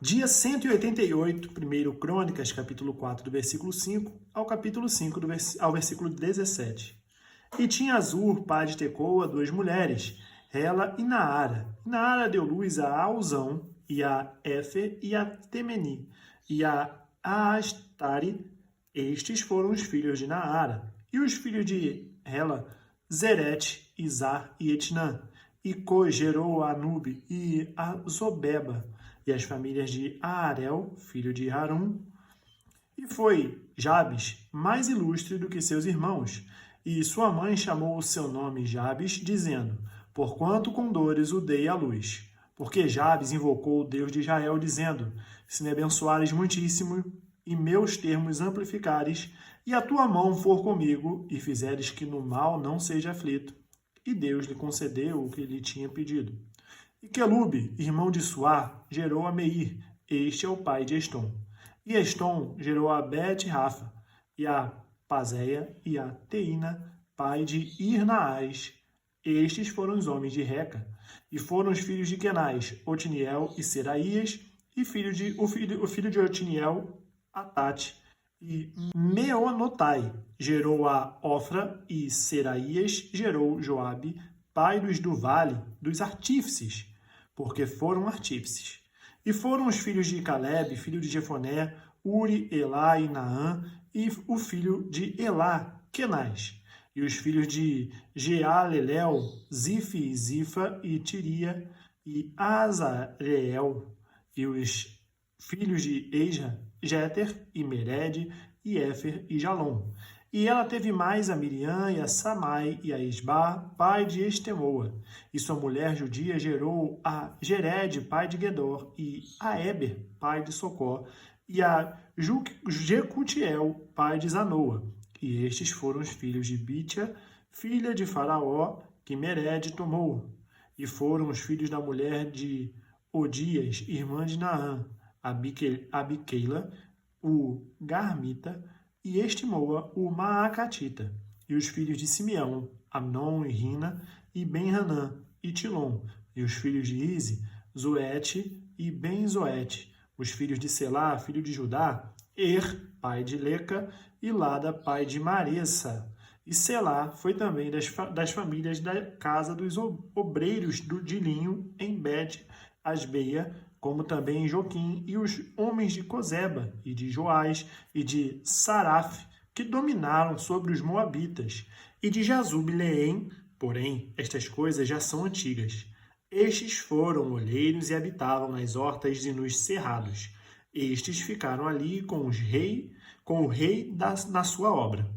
Dia 188, 1 Crônicas, capítulo 4, do versículo 5 ao capítulo 5, ao versículo 17. E tinha Azur, pai de Tecoa, duas mulheres, Ela e Naara. E Naara deu luz a Alzão, e a Éfer, e a Temeni, e a Astari. Estes foram os filhos de Naara. E os filhos de Ela, Zerete, Izar e Etnã. E Co gerou a Anube e a Zobeba, e as famílias de Aarel, filho de Harum. E foi Jabes mais ilustre do que seus irmãos, e sua mãe chamou o seu nome Jabes, dizendo, porquanto com dores o dei à luz. Porque Jabes invocou o Deus de Israel, dizendo, se me abençoares muitíssimo, e meus termos amplificares, e a tua mão for comigo, e fizeres que no mal não seja aflito. E Deus lhe concedeu o que lhe tinha pedido. E Quelube, irmão de Suá, gerou a Meir, este é o pai de Estom. E Estom gerou a Bet-Rafa, e a Pazéia, e a Teína, pai de Irnaás. Estes foram os homens de Reca. E foram os filhos de Kenaz, Otiniel e Seraías, e o filho de Otiniel, Atate. E Meonotai gerou a Ofra, e Seraías gerou Joabe, pai dos do vale, dos artífices, porque foram artífices. E foram os filhos de Caleb, filho de Jefoné, Uri, Elá e Naã, e o filho de Elá, Kenaz. E os filhos de Jealelel, Zife, Zifa e Tiria, e Azareel. E os filhos de Eja, Jéter e Mered, e Éfer e Jalom. E ela teve mais a Miriam e a Samai e a Isba, pai de Estemoa. E sua mulher judia gerou a Gered, pai de Gedor, e a Eber, pai de Socó, e a Jecutiel, pai de Zanoa. E estes foram os filhos de Bitia, filha de Faraó, que Mered tomou. E foram os filhos da mulher de Odias, irmã de Naã, Abiqueila, o Garmita, e Estimoa, o Maacatita, e os filhos de Simeão, Amnon e Rina, e Ben-Hanã, e Tilom, e os filhos de Ize, Zoete e Ben-Zoete, os filhos de Selá, filho de Judá, pai de Leca, e Lada, pai de Maressa. E Selá foi também das famílias da casa dos obreiros de linho em Bet-Asbeia, como também Joquim e os homens de Cozeba, e de Joás, e de Saraf, que dominaram sobre os moabitas, e de Jazub-Leém, porém, estas coisas já são antigas. Estes foram olheiros e habitavam nas hortas e nos cerrados. Estes ficaram ali com o rei na sua obra.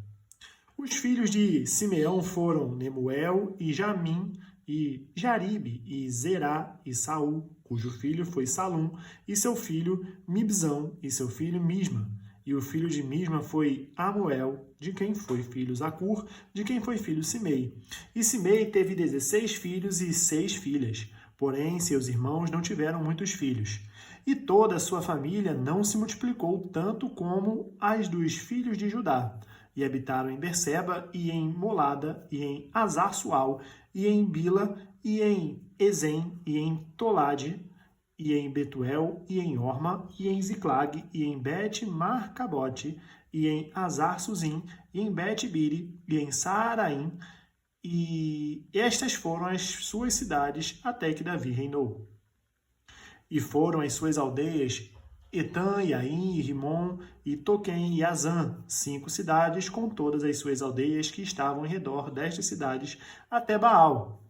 Os filhos de Simeão foram Nemuel e Jamim, e Jaribe, e Zerá, e Saul, cujo filho foi Salum, e seu filho Mibzão, e seu filho Misma. E o filho de Misma foi Amuel, de quem foi filho Zacur, de quem foi filho Simei. E Simei teve 16 filhos e 6 filhas, porém seus irmãos não tiveram muitos filhos. E toda a sua família não se multiplicou tanto como as dos filhos de Judá. E habitaram em Berseba, e em Molada, e em Azar-Sual, e em Bila, e em Ezem, e em Tolade, e em Betuel, e em Orma, e em Ziclag, e em Bet-Marcabote, e em Azar-Suzim, e em Bet-Biri, e em Saaraim, e estas foram as suas cidades até que Davi reinou. E foram as suas aldeias Etã, e Aim, e Rimon, e Toquém, e Azã, 5 cidades, com todas as suas aldeias que estavam em redor destas cidades, até Baal.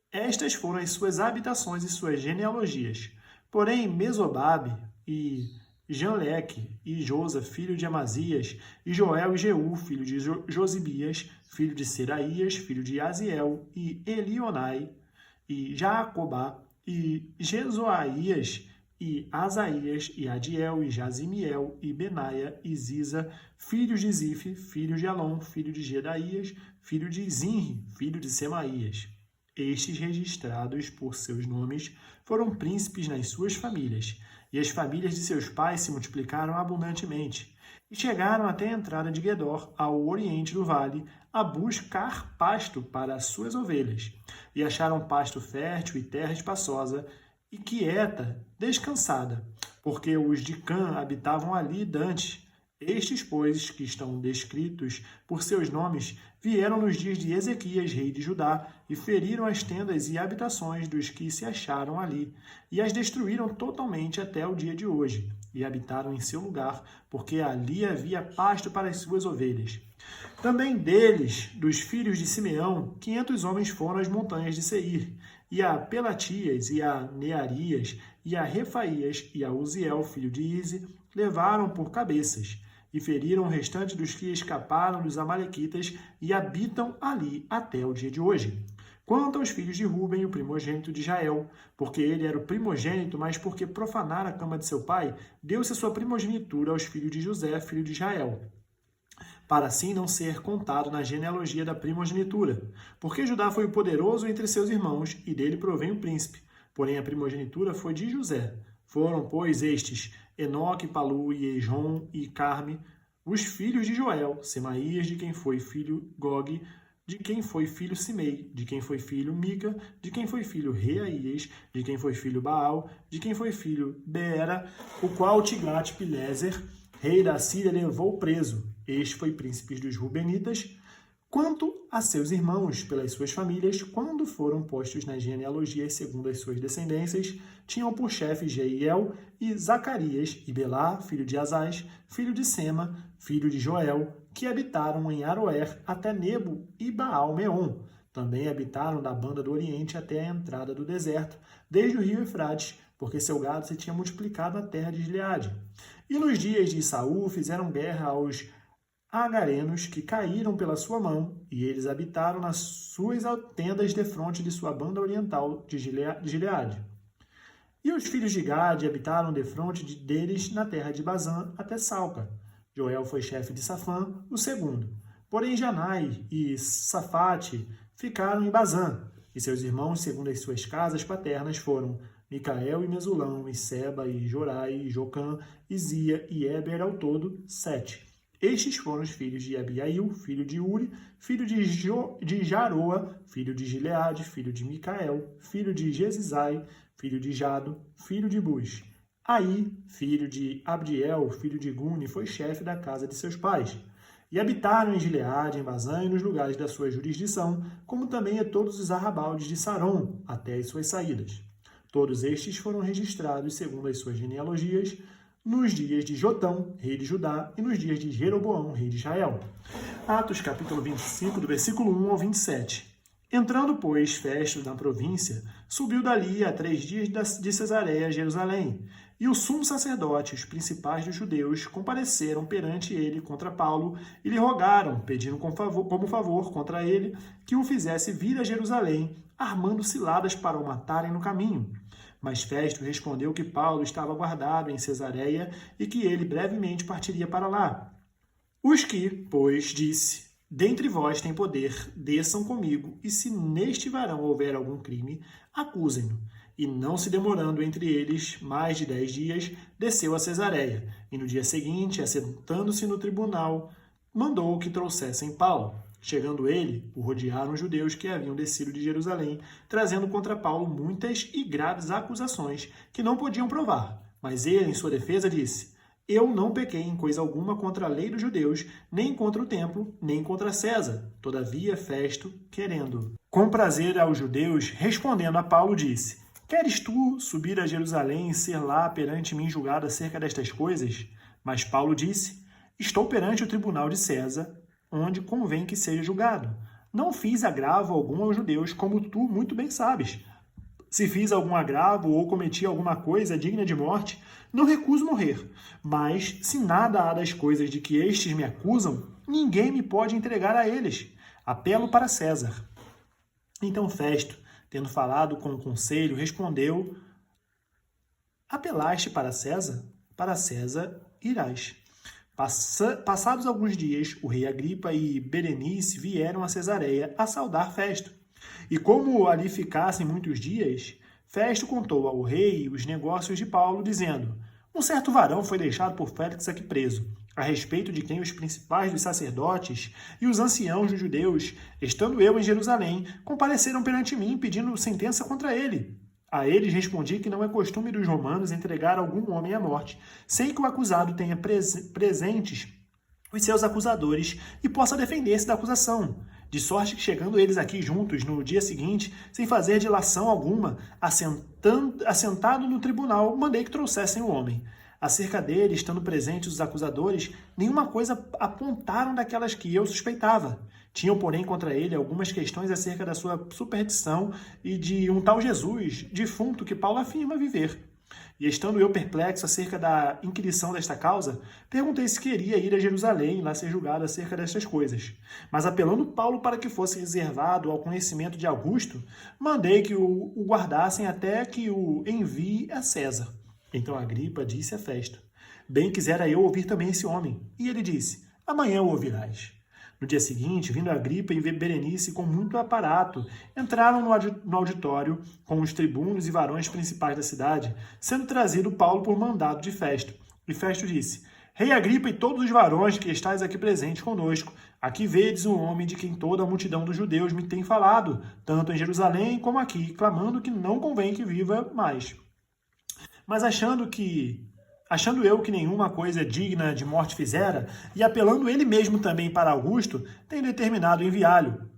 Estas foram as suas habitações e suas genealogias. Porém, Mesobabe, e Janleque, e Josa, filho de Amazias, e Joel e Jeú, filho de Josibias, filho de Seraías, filho de Aziel, e Elionai, e Jacobá, e Jezoaías, e Asaías, e Adiel, e Jazimiel, e Benaia, e Ziza, filhos de Zife, filho de Alon, filho de Gedaías, filho de Zinri, filho de Semaías. Estes, registrados por seus nomes, foram príncipes nas suas famílias, e as famílias de seus pais se multiplicaram abundantemente, e chegaram até a entrada de Gedor, ao oriente do vale, a buscar pasto para as suas ovelhas, e acharam pasto fértil e terra espaçosa, e quieta, descansada. porque os de Cã habitavam ali dantes. Estes, pois, que estão descritos por seus nomes, vieram nos dias de Ezequias, rei de Judá, e feriram as tendas e habitações dos que se acharam ali, e as destruíram totalmente até o dia de hoje, e habitaram em seu lugar, porque ali havia pasto para as suas ovelhas. Também deles, dos filhos de Simeão, 500 homens foram às montanhas de Seir, e a Pelatias, e a Nearias, e a Refaías, e a Uziel, filho de Ize, levaram por cabeças, e feriram o restante dos que escaparam dos amalequitas e habitam ali até o dia de hoje. Quanto aos filhos de Ruben, o primogênito de Israel, porque ele era o primogênito, mas porque profanara a cama de seu pai, deu-se a sua primogenitura aos filhos de José, filho de Israel, para assim não ser contado na genealogia da primogenitura. Porque Judá foi o poderoso entre seus irmãos, e dele provém o príncipe. Porém a primogenitura foi de José. Foram, pois, estes, Enoque, Palu, e Eijon e Carme, os filhos de Joel, Semaías, de quem foi filho Gog, de quem foi filho Simei, de quem foi filho Mica, de quem foi filho Reaías, de quem foi filho Baal, de quem foi filho Beera, o qual Tiglat-Pileser, rei da Síria, levou preso. Este foi príncipe dos Rubenitas. Quanto a seus irmãos, pelas suas famílias, quando foram postos nas genealogias segundo as suas descendências, tinham por chefe Jeiel e Zacarias, e Belá, filho de Azaz, filho de Sema, filho de Joel, que habitaram em Aroer até Nebo e Baal-Meon. Também habitaram da banda do Oriente até a entrada do deserto, desde o rio Eufrates, porque seu gado se tinha multiplicado na terra de Gileade. E nos dias de Saul fizeram guerra aos agarenos que caíram pela sua mão, e eles habitaram nas suas tendas defronte de sua banda oriental de Gileade. E os filhos de Gade habitaram defronte deles na terra de Bazã até Salca. Joel foi chefe de Safã, o segundo. Porém Janai e Safate ficaram em Bazã, e seus irmãos, segundo as suas casas paternas, foram Micael e Mesulão, e Seba, e Jorai, e Jocã, e Zia, e Eber, ao todo 7. Estes foram os filhos de Abiail, filho de Uri, filho de Jaroa, filho de Gileade, filho de Micael, filho de Jesizai, filho de Jado, filho de Bus. Aí, filho de Abdiel, filho de Guni, foi chefe da casa de seus pais. E habitaram em Gileade, em Bazã e nos lugares da sua jurisdição, como também a todos os arrabaldes de Saron, até as suas saídas. Todos estes foram registrados segundo as suas genealogias, nos dias de Jotão, rei de Judá, e nos dias de Jeroboão, rei de Israel. Atos, capítulo 25, do versículo 1 ao 27. Entrando, pois, Festo na província, subiu dali a 3 dias de Cesareia a Jerusalém. E o sumo sacerdote e os principais dos judeus compareceram perante ele contra Paulo e lhe rogaram, pedindo como favor contra ele, que o fizesse vir a Jerusalém, armando ciladas para o matarem no caminho. Mas Festo respondeu que Paulo estava guardado em Cesareia e que ele brevemente partiria para lá. Os que, pois, disse, dentre vós tem poder, desçam comigo, e se neste varão houver algum crime, acusem-no. E não se demorando entre eles mais de 10 dias, desceu a Cesareia, e no dia seguinte, assentando-se no tribunal, mandou que trouxessem Paulo. Chegando ele, o rodearam os judeus que haviam descido de Jerusalém, trazendo contra Paulo muitas e graves acusações que não podiam provar. Mas ele, em sua defesa, disse: Eu não pequei em coisa alguma contra a lei dos judeus, nem contra o templo, nem contra César. Todavia, Festo, querendo comprazer aos judeus, respondendo a Paulo, disse: Queres tu subir a Jerusalém e ser lá perante mim julgado acerca destas coisas? Mas Paulo disse: Estou perante o tribunal de César, onde convém que seja julgado. Não fiz agravo algum aos judeus, como tu muito bem sabes. Se fiz algum agravo ou cometi alguma coisa digna de morte, não recuso morrer. Mas, se nada há das coisas de que estes me acusam, ninguém me pode entregar a eles. Apelo para César. Então Festo, tendo falado com o conselho, respondeu: Apelaste para César? Para César irás. Passados alguns dias, o rei Agripa e Berenice vieram a Cesareia a saudar Festo. E como ali ficassem muitos dias, Festo contou ao rei os negócios de Paulo, dizendo: Um certo varão foi deixado por Félix aqui preso, a respeito de quem os principais dos sacerdotes e os anciãos dos judeus, estando eu em Jerusalém, compareceram perante mim pedindo sentença contra ele. A eles respondi que não é costume dos romanos entregar algum homem à morte, sem que o acusado tenha presentes os seus acusadores e possa defender-se da acusação. De sorte que, chegando eles aqui juntos no dia seguinte, sem fazer dilação alguma, assentado no tribunal, mandei que trouxessem o homem. Acerca dele, estando presentes os acusadores, nenhuma coisa apontaram daquelas que eu suspeitava. Tinham, porém, contra ele algumas questões acerca da sua superstição e de um tal Jesus, defunto, que Paulo afirma viver. E estando eu perplexo acerca da inquirição desta causa, perguntei se queria ir a Jerusalém e lá ser julgado acerca destas coisas. Mas apelando Paulo para que fosse reservado ao conhecimento de Augusto, mandei que o guardassem até que o envie a César. Então Agripa disse a Festo: bem quisera eu ouvir também esse homem. E ele disse: amanhã o ouvirás. No dia seguinte, vindo Agripa e Berenice com muito aparato, entraram no auditório com os tribunos e varões principais da cidade, sendo trazido Paulo por mandado de Festo. E Festo disse: Rei Agripa e todos os varões que estáis aqui presentes conosco, aqui vedes o homem de quem toda a multidão dos judeus me tem falado, tanto em Jerusalém como aqui, clamando que não convém que viva mais. Mas achando eu que nenhuma coisa digna de morte fizera, e apelando ele mesmo também para Augusto, tenho determinado enviá-lo.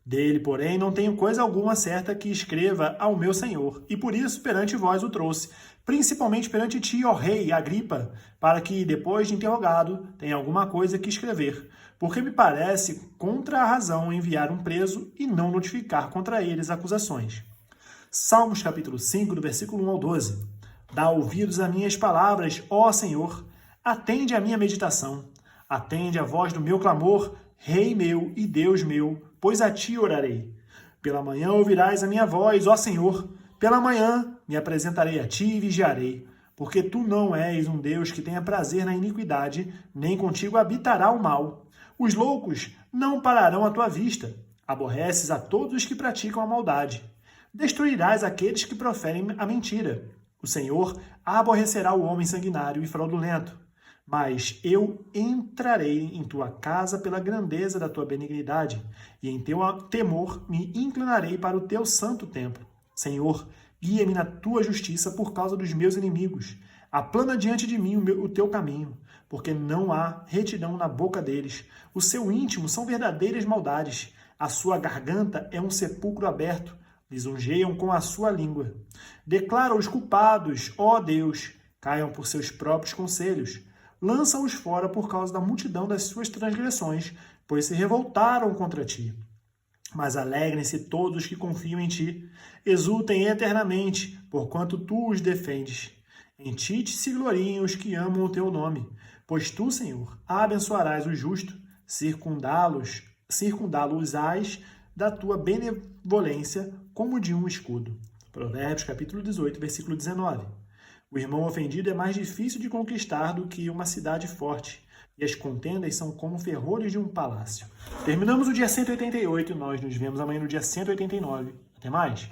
Dele, porém, não tenho coisa alguma certa que escreva ao meu senhor, e por isso perante vós o trouxe, principalmente perante ti, ó rei Agripa, para que, depois de interrogado, tenha alguma coisa que escrever, porque me parece contra a razão enviar um preso e não notificar contra eles acusações. Salmos capítulo 5, do versículo 1 ao 12. Dá ouvidos a minhas palavras, ó Senhor, atende a minha meditação, atende a voz do meu clamor, Rei meu e Deus meu, pois a ti orarei. Pela manhã ouvirás a minha voz, ó Senhor, pela manhã me apresentarei a ti e vigiarei, porque tu não és um Deus que tenha prazer na iniquidade, nem contigo habitará o mal. Os loucos não pararão à tua vista, aborreces a todos os que praticam a maldade. Destruirás aqueles que proferem a mentira. O Senhor aborrecerá o homem sanguinário e fraudulento. Mas eu entrarei em tua casa pela grandeza da tua benignidade, e em teu temor me inclinarei para o teu santo templo. Senhor, guia-me na tua justiça por causa dos meus inimigos. Aplana diante de mim o teu caminho, porque não há retidão na boca deles. O seu íntimo são verdadeiras maldades. A sua garganta é um sepulcro aberto. Lisonjeiam com a sua língua. Declara os culpados, ó Deus, caiam por seus próprios conselhos. Lança-os fora por causa da multidão das suas transgressões, pois se revoltaram contra ti. Mas alegrem-se todos os que confiam em ti. Exultem eternamente, porquanto tu os defendes. Em ti se gloriem os que amam o teu nome. Pois tu, Senhor, abençoarás o justo, circundá-los-ás da tua benevolência como de um escudo. Provérbios capítulo 18, versículo 19. O irmão ofendido é mais difícil de conquistar do que uma cidade forte, e as contendas são como ferrolhos de um palácio. Terminamos o dia 188 e nós nos vemos amanhã no dia 189. Até mais!